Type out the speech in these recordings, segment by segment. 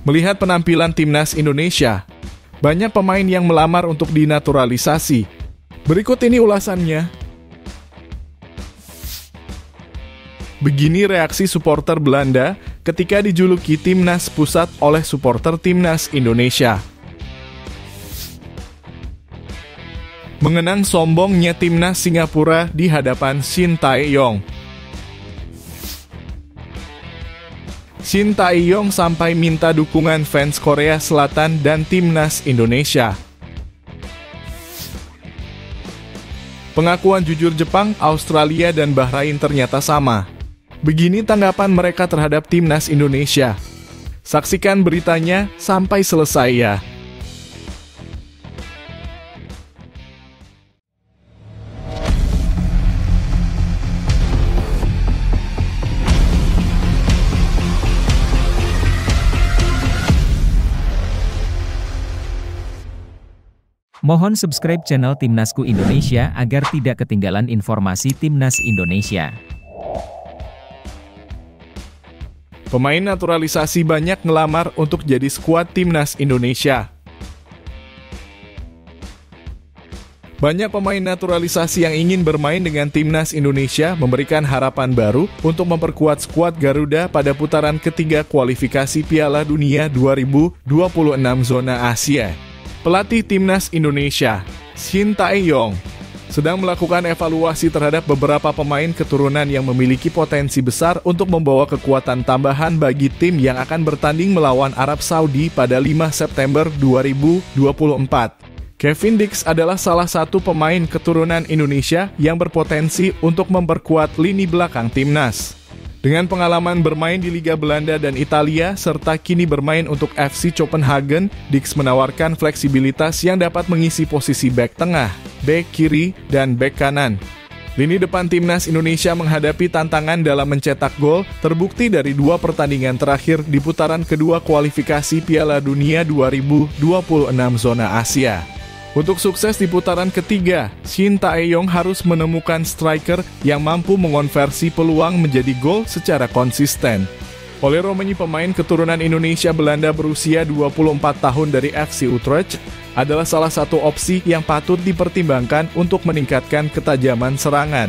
Melihat penampilan timnas Indonesia, banyak pemain yang melamar untuk dinaturalisasi. Berikut ini ulasannya. Begini reaksi supporter Belanda ketika dijuluki Timnas Pusat oleh supporter Timnas Indonesia. Mengenang sombongnya Timnas Singapura di hadapan Shin Tae-yong. Shin Tae-yong sampai minta dukungan fans Korea Selatan dan Timnas Indonesia. Pengakuan jujur Jepang, Australia, dan Bahrain ternyata sama. Begini tanggapan mereka terhadap Timnas Indonesia. Saksikan beritanya sampai selesai ya. Mohon subscribe channel Timnasku Indonesia agar tidak ketinggalan informasi Timnas Indonesia. Pemain naturalisasi banyak ngelamar untuk jadi skuad Timnas Indonesia. Banyak pemain naturalisasi yang ingin bermain dengan Timnas Indonesia memberikan harapan baru untuk memperkuat skuad Garuda pada putaran ketiga kualifikasi Piala Dunia 2026 zona Asia. Pelatih Timnas Indonesia, Shin Tae-yong, sedang melakukan evaluasi terhadap beberapa pemain keturunan yang memiliki potensi besar untuk membawa kekuatan tambahan bagi tim yang akan bertanding melawan Arab Saudi pada 5 September 2024. Kevin Dix adalah salah satu pemain keturunan Indonesia yang berpotensi untuk memperkuat lini belakang timnas. Dengan pengalaman bermain di Liga Belanda dan Italia, serta kini bermain untuk FC Copenhagen, Dix menawarkan fleksibilitas yang dapat mengisi posisi bek tengah, bek kiri, dan bek kanan. Lini depan Timnas Indonesia menghadapi tantangan dalam mencetak gol, terbukti dari 2 pertandingan terakhir di putaran kedua kualifikasi Piala Dunia 2026 zona Asia. Untuk sukses di putaran ketiga, Shin Tae-yong harus menemukan striker yang mampu mengonversi peluang menjadi gol secara konsisten. Ole Romani, pemain keturunan Indonesia Belanda berusia 24 tahun dari FC Utrecht, adalah salah satu opsi yang patut dipertimbangkan untuk meningkatkan ketajaman serangan.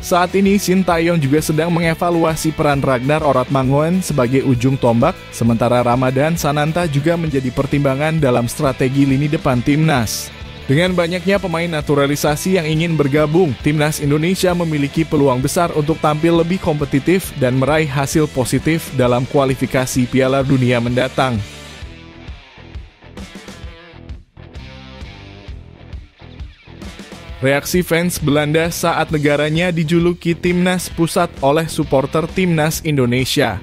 Saat ini, Shin Tae-yong juga sedang mengevaluasi peran Ragnar Oratmangoen sebagai ujung tombak, sementara Ramadan Sananta juga menjadi pertimbangan dalam strategi lini depan timnas. Dengan banyaknya pemain naturalisasi yang ingin bergabung, Timnas Indonesia memiliki peluang besar untuk tampil lebih kompetitif dan meraih hasil positif dalam kualifikasi Piala Dunia mendatang. Reaksi fans Belanda saat negaranya dijuluki Timnas Pusat oleh supporter Timnas Indonesia.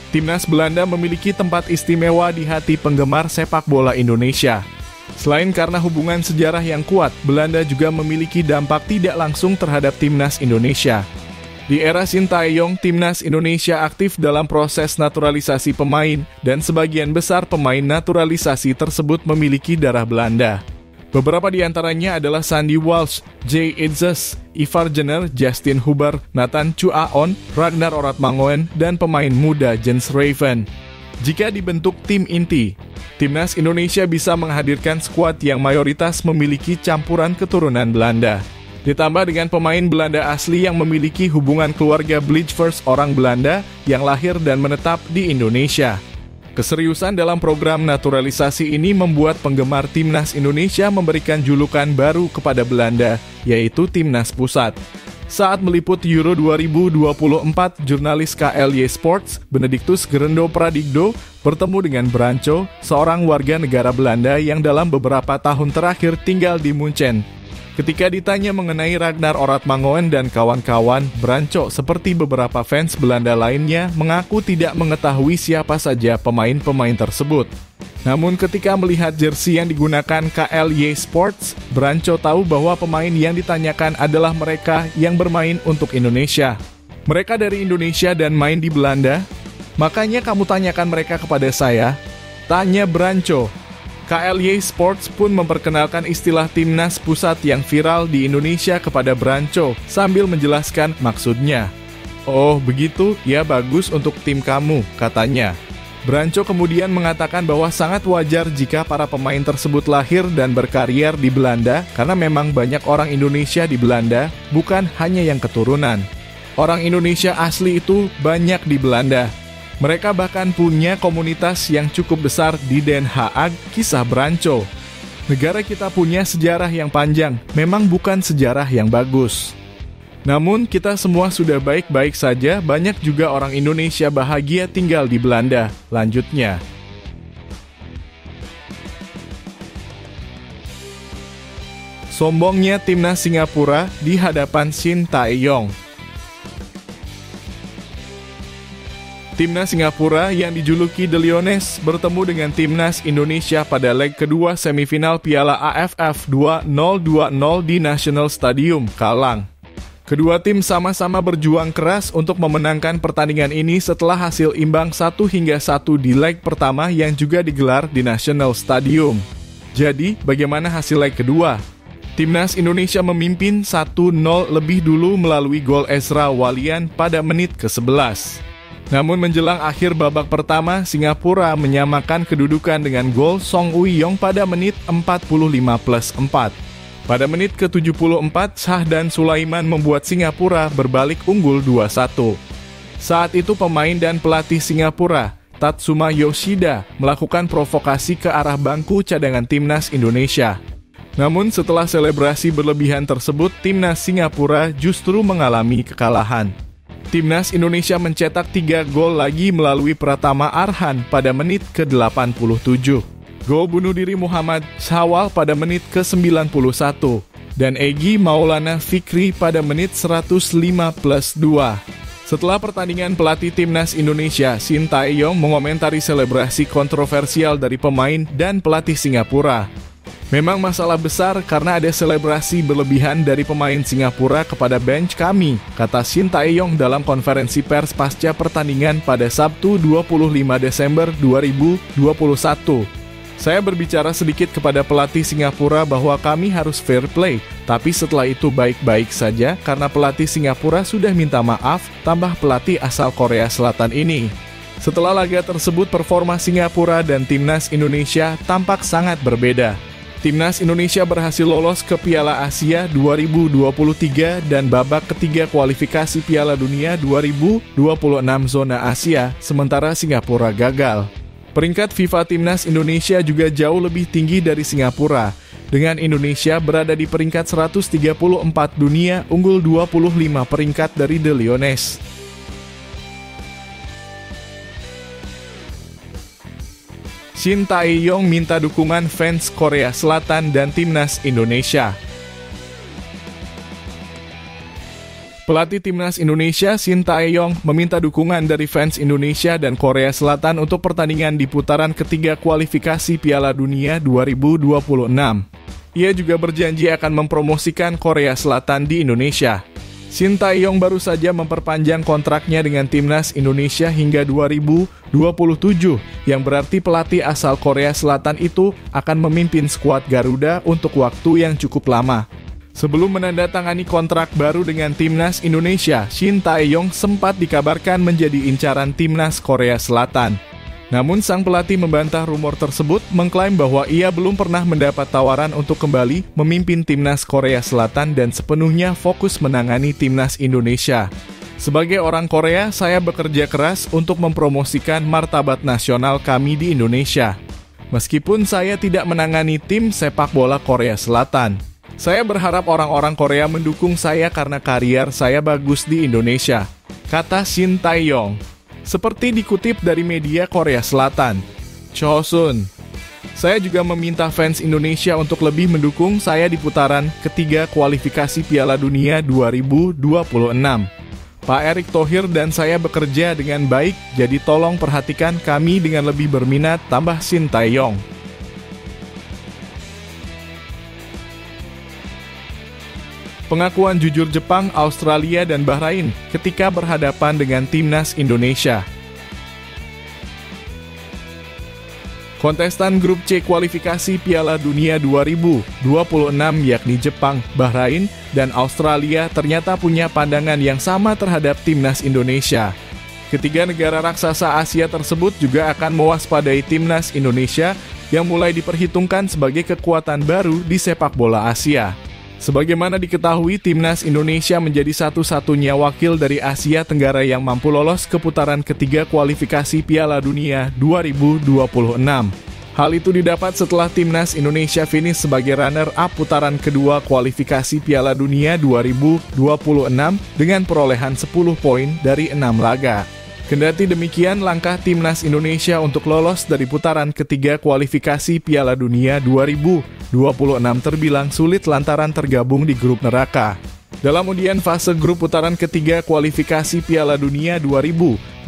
Timnas Belanda memiliki tempat istimewa di hati penggemar sepak bola Indonesia. Selain karena hubungan sejarah yang kuat, Belanda juga memiliki dampak tidak langsung terhadap Timnas Indonesia. Di era Shin Tae-yong, Timnas Indonesia aktif dalam proses naturalisasi pemain, dan sebagian besar pemain naturalisasi tersebut memiliki darah Belanda. Beberapa di antaranya adalah Sandy Walsh, Jay Itzes, Ivar Jenner, Justin Huber, Nathan Chuaon, Ragnar Oratmangoen, dan pemain muda Jens Raven. Jika dibentuk tim inti, Timnas Indonesia bisa menghadirkan skuad yang mayoritas memiliki campuran keturunan Belanda. Ditambah dengan pemain Belanda asli yang memiliki hubungan keluarga Bleachverse orang Belanda yang lahir dan menetap di Indonesia. Keseriusan dalam program naturalisasi ini membuat penggemar Timnas Indonesia memberikan julukan baru kepada Belanda, yaitu Timnas Pusat. Saat meliput Euro 2024, jurnalis KLY Sports, Benedictus Gerendo Pradigdo, bertemu dengan Branco, seorang warga negara Belanda yang dalam beberapa tahun terakhir tinggal di Munchen. Ketika ditanya mengenai Ragnar Oratmangoen dan kawan-kawan, Branco seperti beberapa fans Belanda lainnya mengaku tidak mengetahui siapa saja pemain-pemain tersebut. Namun ketika melihat jersey yang digunakan KLY Sports, Branco tahu bahwa pemain yang ditanyakan adalah mereka yang bermain untuk Indonesia. Mereka dari Indonesia dan main di Belanda? Makanya kamu tanyakan mereka kepada saya? Tanya Branco. KLY Sports pun memperkenalkan istilah Timnas Pusat yang viral di Indonesia kepada Branco sambil menjelaskan maksudnya. "Oh begitu, ya bagus untuk tim kamu," katanya. Branco kemudian mengatakan bahwa sangat wajar jika para pemain tersebut lahir dan berkarier di Belanda karena memang banyak orang Indonesia di Belanda, bukan hanya yang keturunan. Orang Indonesia asli itu banyak di Belanda. Mereka bahkan punya komunitas yang cukup besar di Den Haag, kisah Branco. Negara kita punya sejarah yang panjang, memang bukan sejarah yang bagus. Namun kita semua sudah baik-baik saja, banyak juga orang Indonesia bahagia tinggal di Belanda. Lanjutnya. Sombongnya timnas Singapura di hadapan Shin Tae-yong. Timnas Singapura yang dijuluki The Lioness bertemu dengan timnas Indonesia pada leg kedua semifinal Piala AFF 2020 di National Stadium, Kallang. Kedua tim sama-sama berjuang keras untuk memenangkan pertandingan ini setelah hasil imbang 1-1 di leg pertama yang juga digelar di National Stadium. Jadi, bagaimana hasil leg kedua? Timnas Indonesia memimpin 1-0 lebih dulu melalui gol Ezra Walian pada menit ke-11. Namun menjelang akhir babak pertama, Singapura menyamakan kedudukan dengan gol Song Ui-yong pada menit 45+4. Pada menit ke-74, Shahdan Sulaiman membuat Singapura berbalik unggul 2-1. Saat itu pemain dan pelatih Singapura, Tatsuma Yoshida, melakukan provokasi ke arah bangku cadangan timnas Indonesia. Namun setelah selebrasi berlebihan tersebut, timnas Singapura justru mengalami kekalahan. Timnas Indonesia mencetak 3 gol lagi melalui Pratama Arhan pada menit ke-87. Gol bunuh diri Muhammad Syawal pada menit ke-91 dan Egy Maulana Fikri pada menit 105+2. Setelah pertandingan, pelatih timnas Indonesia Shin Tae-yong mengomentari selebrasi kontroversial dari pemain dan pelatih Singapura. Memang masalah besar karena ada selebrasi berlebihan dari pemain Singapura kepada bench kami, kata Shin Tae-yong dalam konferensi pers pasca pertandingan pada Sabtu 25 Desember 2021. Saya berbicara sedikit kepada pelatih Singapura bahwa kami harus fair play, tapi setelah itu baik-baik saja karena pelatih Singapura sudah minta maaf, tambah pelatih asal Korea Selatan ini. Setelah laga tersebut, performa Singapura dan timnas Indonesia tampak sangat berbeda. Timnas Indonesia berhasil lolos ke Piala Asia 2023 dan babak ketiga kualifikasi Piala Dunia 2026 zona Asia, sementara Singapura gagal. Peringkat FIFA Timnas Indonesia juga jauh lebih tinggi dari Singapura, dengan Indonesia berada di peringkat 134 dunia, unggul 25 peringkat dari The Lioness. Shin Tae-yong minta dukungan fans Korea Selatan dan Timnas Indonesia. Pelatih Timnas Indonesia Shin Tae-yong meminta dukungan dari fans Indonesia dan Korea Selatan untuk pertandingan di putaran ketiga kualifikasi Piala Dunia 2026. Ia juga berjanji akan mempromosikan Korea Selatan di Indonesia. Shin Tae-yong baru saja memperpanjang kontraknya dengan Timnas Indonesia hingga 2027, yang berarti pelatih asal Korea Selatan itu akan memimpin skuad Garuda untuk waktu yang cukup lama. Sebelum menandatangani kontrak baru dengan Timnas Indonesia, Shin Tae-yong sempat dikabarkan menjadi incaran Timnas Korea Selatan. Namun sang pelatih membantah rumor tersebut, mengklaim bahwa ia belum pernah mendapat tawaran untuk kembali memimpin Timnas Korea Selatan dan sepenuhnya fokus menangani Timnas Indonesia. Sebagai orang Korea, saya bekerja keras untuk mempromosikan martabat nasional kami di Indonesia. Meskipun saya tidak menangani tim sepak bola Korea Selatan. Saya berharap orang-orang Korea mendukung saya karena karier saya bagus di Indonesia, kata Shin Tae-yong. Seperti dikutip dari media Korea Selatan, Chosun. Saya juga meminta fans Indonesia untuk lebih mendukung saya di putaran ketiga kualifikasi Piala Dunia 2026. Pak Erick Thohir dan saya bekerja dengan baik, jadi tolong perhatikan kami dengan lebih berminat, tambah Shin Tae-yong. Pengakuan jujur Jepang, Australia, dan Bahrain ketika berhadapan dengan Timnas Indonesia. Kontestan grup C kualifikasi Piala Dunia 2026 yakni Jepang, Bahrain, dan Australia ternyata punya pandangan yang sama terhadap timnas Indonesia. Ketiga negara raksasa Asia tersebut juga akan mewaspadai timnas Indonesia yang mulai diperhitungkan sebagai kekuatan baru di sepak bola Asia. Sebagaimana diketahui, timnas Indonesia menjadi satu-satunya wakil dari Asia Tenggara yang mampu lolos ke putaran ketiga kualifikasi Piala Dunia 2026. Hal itu didapat setelah timnas Indonesia finish sebagai runner-up putaran kedua kualifikasi Piala Dunia 2026 dengan perolehan 10 poin dari 6 laga. Kendati demikian, langkah timnas Indonesia untuk lolos dari putaran ketiga kualifikasi Piala Dunia 2026 terbilang sulit lantaran tergabung di grup neraka. Dalam undian fase grup putaran ketiga kualifikasi Piala Dunia 2026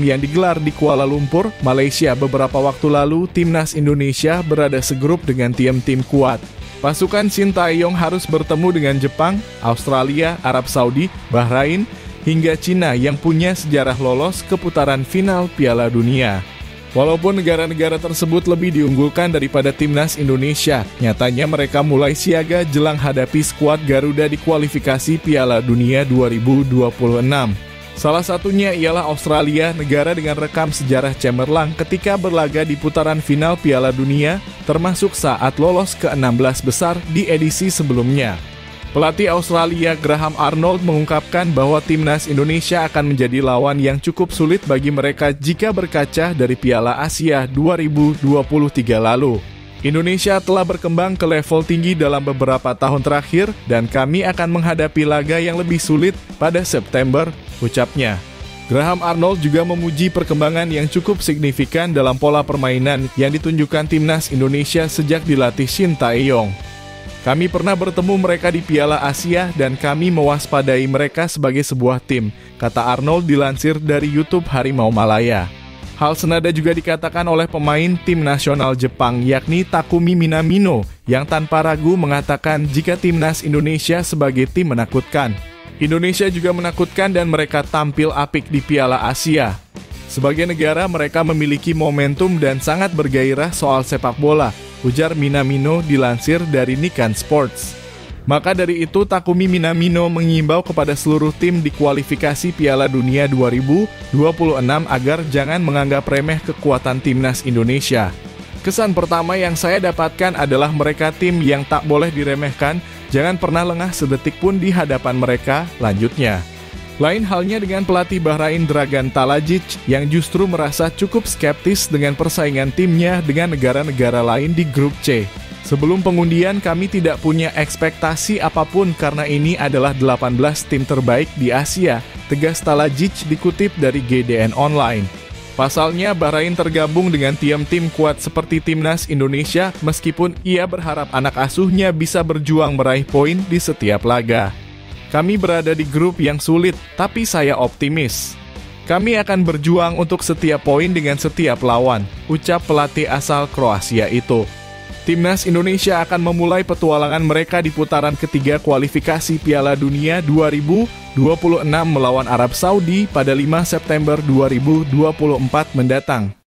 yang digelar di Kuala Lumpur, Malaysia beberapa waktu lalu, timnas Indonesia berada segrup dengan tim-tim kuat. Pasukan Sintayong harus bertemu dengan Jepang, Australia, Arab Saudi, Bahrain, hingga Cina yang punya sejarah lolos ke putaran final Piala Dunia. Walaupun negara-negara tersebut lebih diunggulkan daripada timnas Indonesia, nyatanya mereka mulai siaga jelang hadapi skuad Garuda di kualifikasi Piala Dunia 2026. Salah satunya ialah Australia, negara dengan rekam sejarah cemerlang ketika berlaga di putaran final Piala Dunia, termasuk saat lolos ke 16 besar di edisi sebelumnya. Pelatih Australia Graham Arnold mengungkapkan bahwa timnas Indonesia akan menjadi lawan yang cukup sulit bagi mereka jika berkaca dari Piala Asia 2023 lalu. Indonesia telah berkembang ke level tinggi dalam beberapa tahun terakhir dan kami akan menghadapi laga yang lebih sulit pada September, ucapnya. Graham Arnold juga memuji perkembangan yang cukup signifikan dalam pola permainan yang ditunjukkan timnas Indonesia sejak dilatih Sintayong. Kami pernah bertemu mereka di Piala Asia dan kami mewaspadai mereka sebagai sebuah tim, kata Arnold dilansir dari YouTube Harimau Malaya. Hal senada juga dikatakan oleh pemain tim nasional Jepang yakni Takumi Minamino yang tanpa ragu mengatakan jika timnas Indonesia sebagai tim menakutkan. Indonesia juga menakutkan dan mereka tampil apik di Piala Asia. Sebagai negara mereka memiliki momentum dan sangat bergairah soal sepak bola, ujar Minamino dilansir dari Nikkei Sports. Maka dari itu, Takumi Minamino mengimbau kepada seluruh tim di kualifikasi Piala Dunia 2026 agar jangan menganggap remeh kekuatan timnas Indonesia. Kesan pertama yang saya dapatkan adalah mereka tim yang tak boleh diremehkan, jangan pernah lengah sedetik pun di hadapan mereka, lanjutnya. Lain halnya dengan pelatih Bahrain Dragan Talajic yang justru merasa cukup skeptis dengan persaingan timnya dengan negara-negara lain di grup C. Sebelum pengundian kami tidak punya ekspektasi apapun karena ini adalah 18 tim terbaik di Asia, tegas Talajic dikutip dari GDN Online. Pasalnya Bahrain tergabung dengan tim-tim kuat seperti timnas Indonesia meskipun ia berharap anak asuhnya bisa berjuang meraih poin di setiap laga. Kami berada di grup yang sulit, tapi saya optimis. Kami akan berjuang untuk setiap poin dengan setiap lawan, ucap pelatih asal Kroasia itu. Timnas Indonesia akan memulai petualangan mereka di putaran ketiga kualifikasi Piala Dunia 2026 melawan Arab Saudi pada 5 September 2024 mendatang.